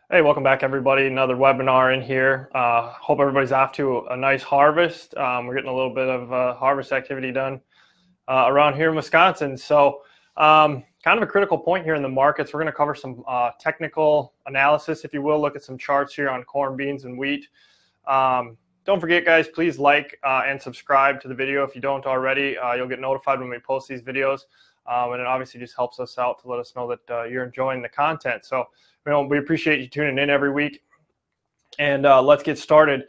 Hey, welcome back everybody. Another webinar in here. Hope everybody's off to a nice harvest. We're getting a little bit of harvest activity done around here in Wisconsin. So kind of a critical point here in the markets. We're going to cover some technical analysis, if you will, look at some charts here on corn, beans, and wheat. Don't forget, guys, please like and subscribe to the video if you don't already. You'll get notified when we post these videos. And it obviously just helps us out to let us know that you're enjoying the content. So we appreciate you tuning in every week. And let's get started.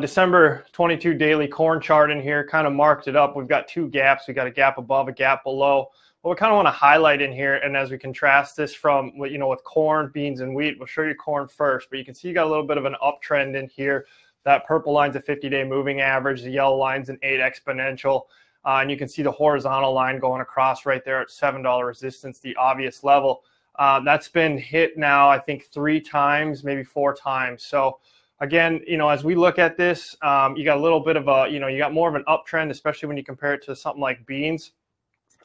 December 22 daily corn chart in here, kind of marked it up. We've got two gaps. We've got a gap above, a gap below. What we kind of want to highlight in here, and as we contrast this from, with corn, beans, and wheat, we'll show you corn first. But you can see you got a little bit of an uptrend in here. That purple line's a 50-day moving average. The yellow line's an 8 exponential. And you can see the horizontal line going across right there at $7 resistance, the obvious level. That's been hit now, I think, 3 times, maybe 4 times. So again, as we look at this, you got a little bit of a, you got more of an uptrend, especially when you compare it to something like beans.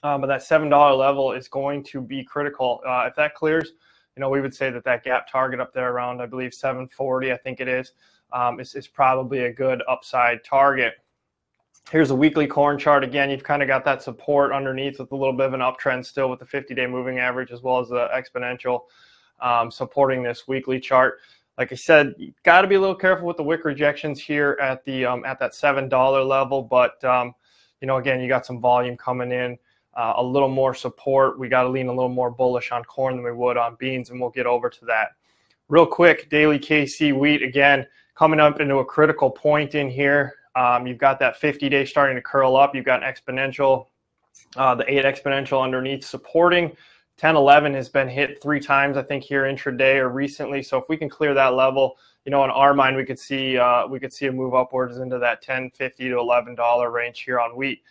But that $7 level is going to be critical. If that clears, we would say that gap target up there around, I believe, 740, I think it is probably a good upside target. Here's a weekly corn chart. Again, you've kind of got that support underneath with a little bit of an uptrend still with the 50-day moving average as well as the exponential supporting this weekly chart. Like I said, you got to be a little careful with the wick rejections here at the at that $7 level. But again, you got some volume coming in, a little more support. We got to lean a little more bullish on corn than we would on beans, and we'll get over to that real quick. Daily KC wheat again coming up into a critical point in here. You've got that 50-day starting to curl up. You've got an exponential, the 8 exponential underneath supporting. 10-11 has been hit 3 times, I think, here intraday or recently. So if we can clear that level, in our mind, we could see a move upwards into that $10.50 to $11 range here on wheat.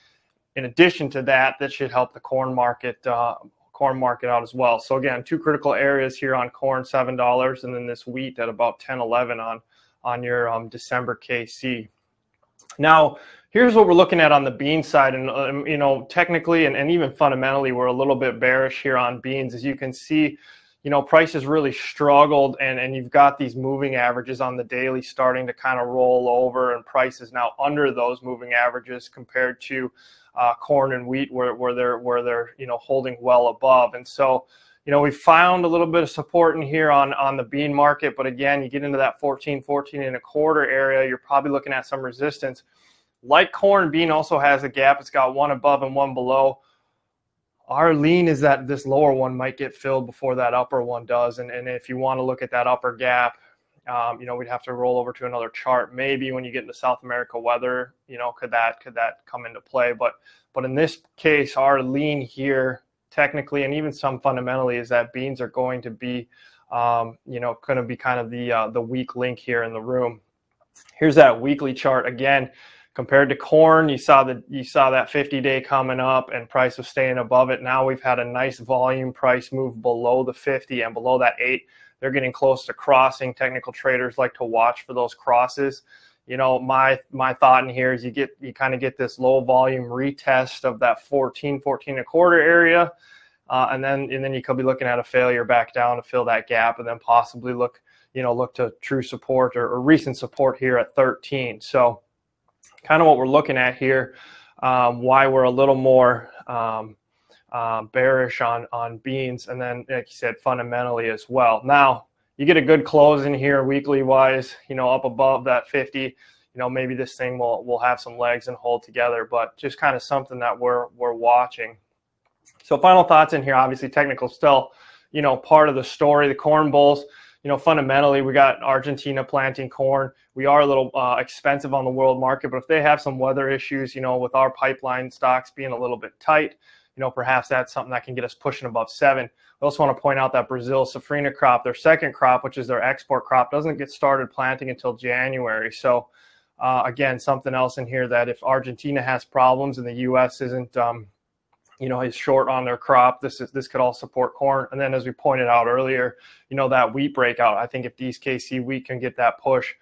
In addition to that, that should help the corn market out as well. So again, 2 critical areas here on corn, $7, and then this wheat at about 10-11 on your December KC. Now, here's what we're looking at on the bean side, and technically and even fundamentally, we're a little bit bearish here on beans. As you can see, prices really struggled, and you've got these moving averages on the daily starting to kind of roll over, and prices now under those moving averages compared to corn and wheat, where they're holding well above. And so we found a little bit of support in here on the bean market, but again, you get into that 14 and a quarter area, you're probably looking at some resistance. Like corn, bean also has a gap. It's got one above and one below. Our lean is that this lower one might get filled before that upper one does, and if you want to look at that upper gap, we'd have to roll over to another chart. Maybe when you get into South America weather, could that come into play? But in this case, our lean here, technically and even some fundamentally, is that beans are going to be, kind of the weak link here in the room. Here's that weekly chart again. Compared to corn, you saw that 50-day coming up and price was staying above it. Now we've had a nice volume price move below the 50 and below that 8. They're getting close to crossing. Technical traders like to watch for those crosses. My thought in here is you kind of get this low volume retest of that 14 and a quarter area, and then you could be looking at a failure back down to fill that gap, and then possibly look to true support or recent support here at 13. So kind of what we're looking at here, why we're a little more bearish on beans, and then, like you said, fundamentally as well. Now, you get a good close in here weekly wise, up above that 50. Maybe this thing will have some legs and hold together, but just kind of something that we're watching. So final thoughts in here. Obviously, technical still, part of the story. The corn bulls, fundamentally, we got Argentina planting corn. We are a little expensive on the world market, but if they have some weather issues, with our pipeline stocks being a little bit tight, perhaps that's something that can get us pushing above 7. I also want to point out that Brazil's safrinha crop, their second crop, which is their export crop, doesn't get started planting until January. So again, something else in here that if Argentina has problems and the U.S. isn't, is short on their crop, this could all support corn. And then, as we pointed out earlier, that wheat breakout. I think if these KC wheat can get that push,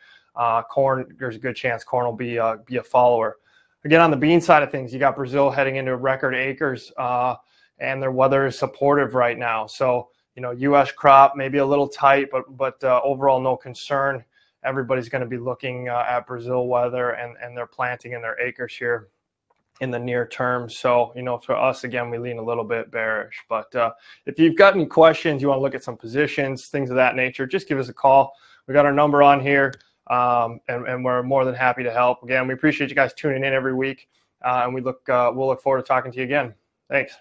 corn, there's a good chance corn will be a follower. Again, on the bean side of things, you got Brazil heading into record acres, and their weather is supportive right now. So U.S. crop maybe a little tight, but overall no concern. Everybody's going to be looking at Brazil weather and their planting in their acres here in the near term. So, for us, again, we lean a little bit bearish. But if you've got any questions, you want to look at some positions, things of that nature, just give us a call. We got our number on here, and we're more than happy to help. Again, we appreciate you guys tuning in every week, and we'll look forward to talking to you again. Thanks.